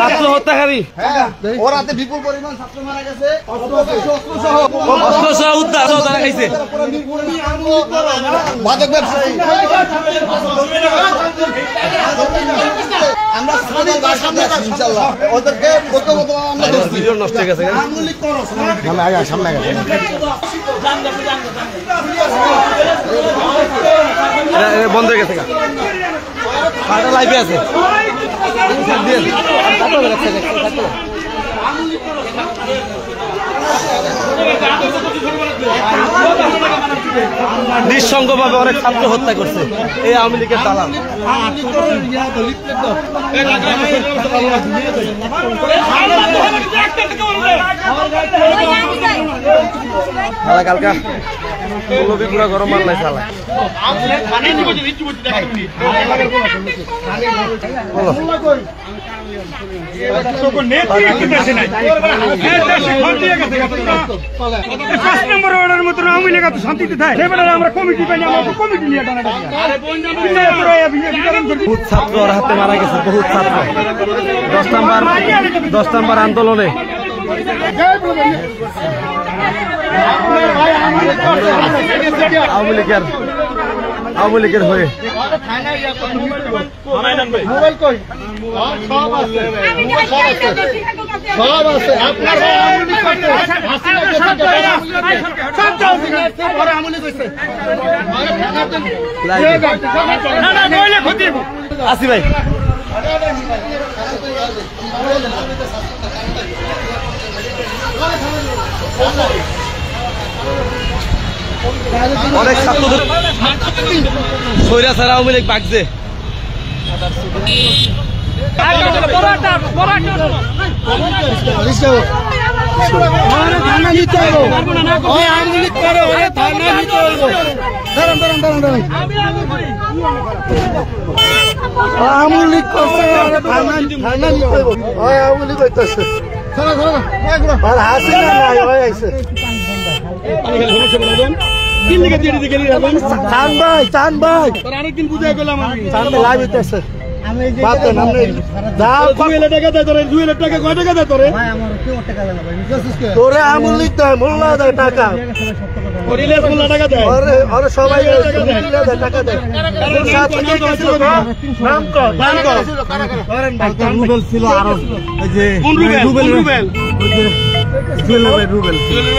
ছাত্র হত্যাকারী ওর হাতে বিপুল পরিমাণ ছাত্র মারা গেছে, অস্ত্র সহ উদ্ধার তারা খাইছে। মাদক ব্যবসায়ী আমরা ইনশাআল্লাহ ওদেরকে ভিডিও নষ্ট হয়ে গেছে। সামনে গেছে বন্ধ হয়ে গেছে, লাইভে আছে। নিঃসঙ্গভাবে অনেক ছাত্র হত্যা করছে এই আওয়ামী লীগের দালাল। কালকা পুরা গরম মাল নাই চালা। বহুত ছাত্র ওর হাতে মারা গেছে, বহুত ছাত্র 10 নম্বর আন্দোলনে। আওয়ামী লীগের হয়ে আসি ভাই। অনেক ছাত্রদের সৈরা ছাড়া আওয়ামী লীগ বাগছে। আরেকদিন বুঝে গেলাম তোরে আমল নিতে হয়, মোল্লা দেয় টাকা, সবাই টাকা দেয়। রুবেল ছিল আরো,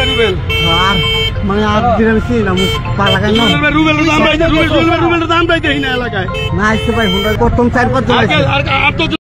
রুবেল আর মানে আর দিলাম রুবেল দাম পাইতে এলাকায় না আসতে পাই প্রথম 4-5 জন।